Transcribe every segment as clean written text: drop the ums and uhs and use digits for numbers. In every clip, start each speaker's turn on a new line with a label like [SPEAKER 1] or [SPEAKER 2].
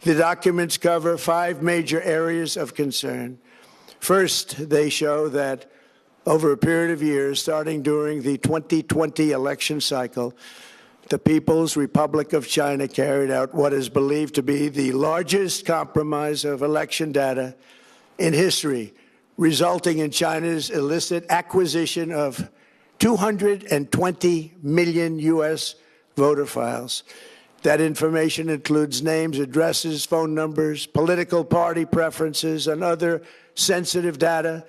[SPEAKER 1] The documents cover 5 major areas of concern. First, they show that over a period of years, starting during the 2020 election cycle, the People's Republic of China carried out what is believed to be the largest compromise of election data in history, resulting in China's illicit acquisition of 220 million U.S. voter files. That information includes names, addresses, phone numbers, political party preferences, and other sensitive data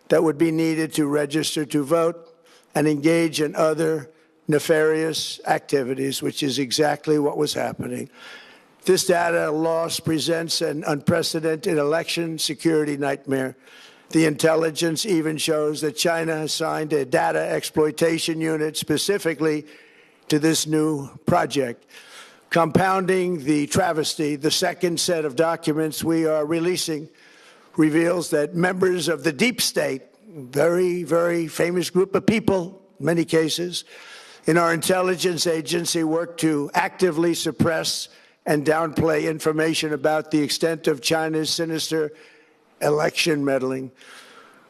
[SPEAKER 1] that would be needed to register to vote and engage in other nefarious activities, which is exactly what was happening. This data loss presents an unprecedented election security nightmare. The intelligence even shows that China assigned a data exploitation unit specifically to this new project. Compounding the travesty, the second set of documents we are releasing reveals that members of the deep state, very, very famous group of people, in many cases, in our intelligence agency work to actively suppress and downplay information about the extent of China's sinister election meddling,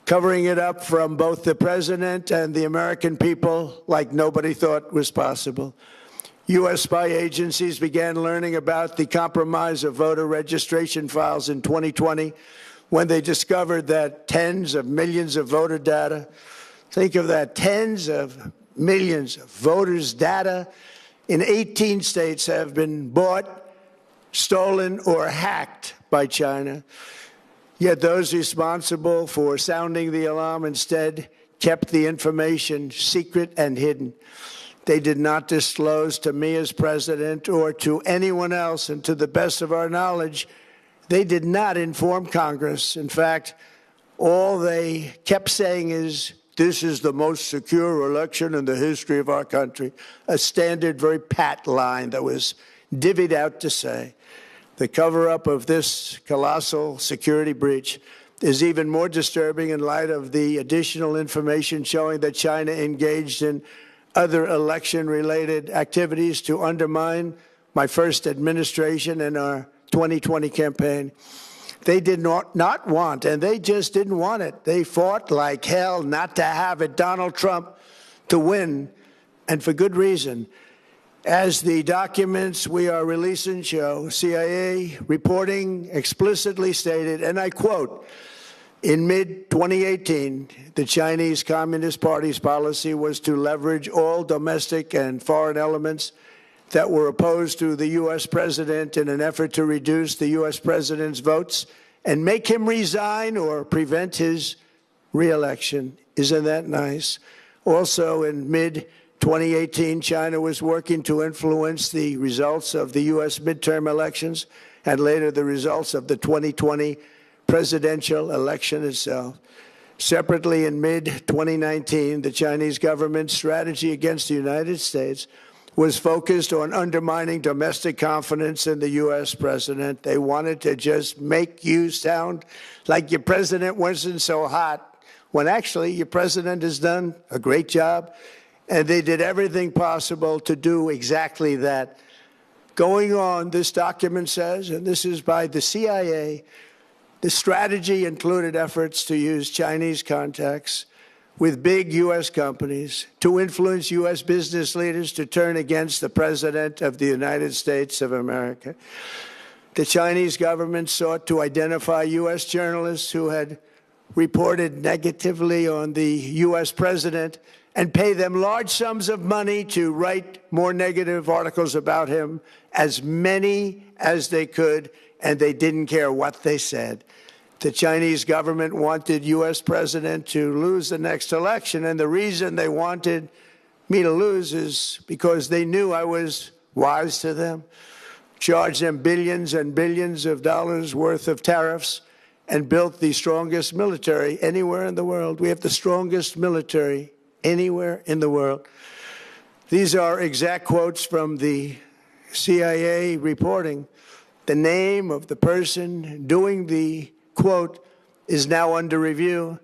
[SPEAKER 1] covering it up from both the president and the American people like nobody thought was possible. U.S. spy agencies began learning about the compromise of voter registration files in 2020 when they discovered that tens of millions of voter data, think of that, tens of millions of voters' data in 18 states have been bought, stolen, or hacked by China. Yet those responsible for sounding the alarm instead kept the information secret and hidden. They did not disclose to me as president or to anyone else, and to the best of our knowledge, they did not inform Congress. In fact, all they kept saying is, this is the most secure election in the history of our country, a standard, very pat line that was divvied out to say. The cover-up of this colossal security breach is even more disturbing in light of the additional information showing that China engaged in other election-related activities to undermine my first administration and our 2020 campaign. They did not want, and they just didn't want it. They fought like hell not to have it, Donald Trump, to win, and for good reason. As the documents we are releasing show, CIA reporting explicitly stated, and I quote, in mid-2018, the Chinese Communist Party's policy was to leverage all domestic and foreign elements that were opposed to the U.S. president in an effort to reduce the U.S. president's votes and make him resign or prevent his re-election. Isn't that nice? Also, in mid-2018, China was working to influence the results of the U.S. midterm elections and later the results of the 2020 presidential election itself. Separately, in mid-2019, the Chinese government's strategy against the United States was focused on undermining domestic confidence in the U.S. president. They wanted to just make you sound like your president wasn't so hot, when actually your president has done a great job, and they did everything possible to do exactly that. Going on, this document says, and this is by the CIA, the strategy included efforts to use Chinese contacts with big U.S. companies to influence U.S. business leaders to turn against the President of the United States of America. The Chinese government sought to identify U.S. journalists who had reported negatively on the U.S. president and pay them large sums of money to write more negative articles about him, as many as they could, and they didn't care what they said. The Chinese government wanted U.S. president to lose the next election, and the reason they wanted me to lose is because they knew I was wise to them, charged them billions and billions of dollars worth of tariffs, and built the strongest military anywhere in the world. We have the strongest military anywhere in the world. These are exact quotes from the CIA reporting. The name of the person doing the quote is now under review,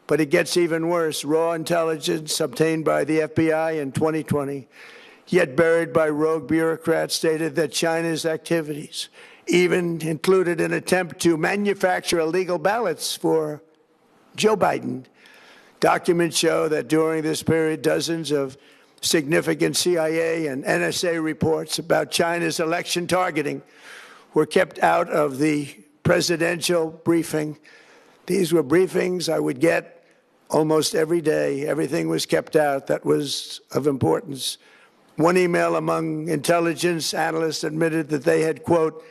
[SPEAKER 1] but it gets even worse. Raw intelligence obtained by the FBI in 2020, yet buried by rogue bureaucrats, stated that China's activities even included an attempt to manufacture illegal ballots for Joe Biden. Documents show that during this period, dozens of significant CIA and NSA reports about China's election targeting were kept out of the presidential briefing. These were briefings I would get almost every day. Everything was kept out that was of importance. One email among intelligence analysts admitted that they had, quote,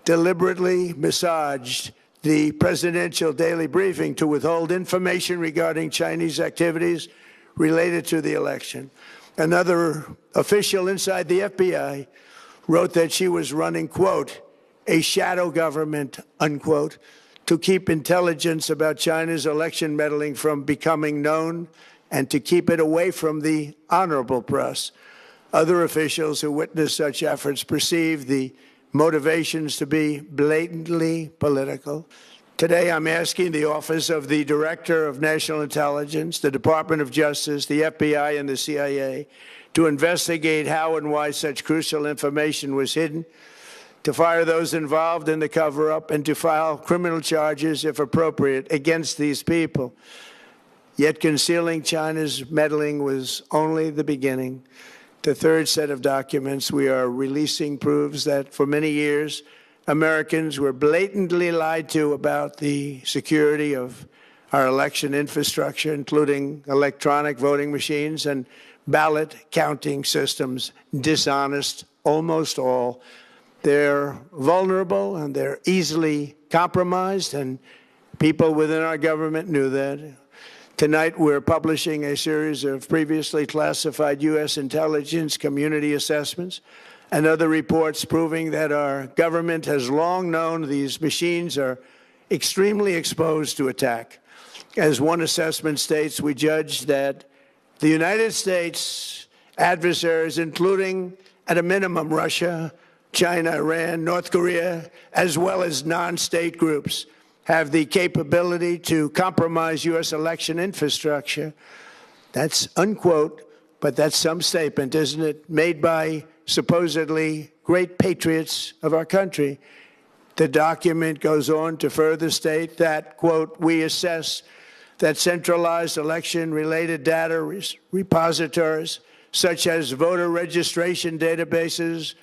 [SPEAKER 1] deliberately massaged the presidential daily briefing to withhold information regarding Chinese activities related to the election. Another official inside the FBI wrote that she was running, quote, a shadow government, unquote, to keep intelligence about China's election meddling from becoming known and to keep it away from the honorable press. Other officials who witnessed such efforts perceived the motivations to be blatantly political. Today, I'm asking the Office of the Director of National Intelligence, the Department of Justice, the FBI, and the CIA to investigate how and why such crucial information was hidden, to fire those involved in the cover-up, and to file criminal charges, if appropriate, against these people. Yet concealing China's meddling was only the beginning. The third set of documents we are releasing proves that for many years, Americans were blatantly lied to about the security of our election infrastructure, including electronic voting machines and ballot counting systems, dishonest, almost all. They're vulnerable and they're easily compromised, and people within our government knew that. Tonight, we're publishing a series of previously classified U.S. intelligence community assessments and other reports proving that our government has long known these machines are extremely exposed to attack. As one assessment states, we judge that the United States adversaries, including at a minimum Russia, China, Iran, North Korea, as well as non-state groups, have the capability to compromise U.S. election infrastructure. That's unquote, but that's some statement, isn't it, made by supposedly great patriots of our country. The document goes on to further state that, quote, we assess that centralized election-related data repositories, such as voter registration databases,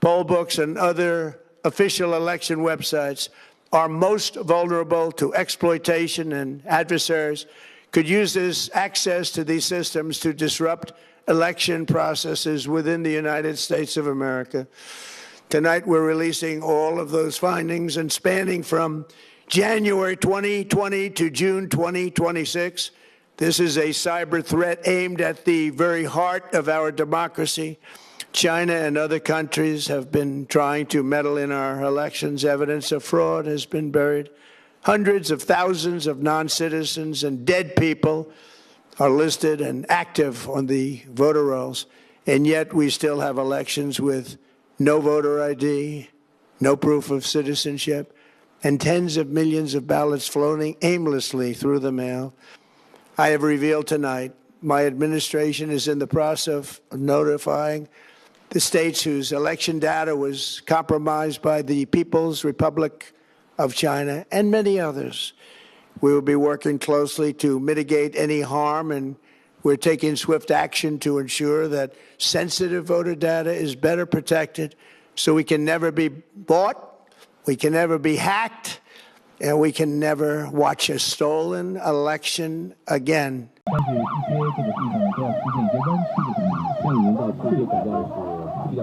[SPEAKER 1] poll books, and other official election websites, are most vulnerable to exploitation, and adversaries could use this access to these systems to disrupt election processes within the United States of America. Tonight, we're releasing all of those findings, and spanning from January 2020 to June 2026, this is a cyber threat aimed at the very heart of our democracy. China and other countries have been trying to meddle in our elections. Evidence of fraud has been buried. Hundreds of thousands of non-citizens and dead people are listed and active on the voter rolls, and yet we still have elections with no voter ID, no proof of citizenship, and tens of millions of ballots floating aimlessly through the mail. I have revealed tonight my administration is in the process of notifying the states whose election data was compromised by the People's Republic of China and many others. We will be working closely to mitigate any harm, and we're taking swift action to ensure that sensitive voter data is better protected so we can never be bought, we can never be hacked, and we can never watch a stolen election again.
[SPEAKER 2] 但是一些这个地方都要出现一些弯曲的地方，像您的这个比较是比较。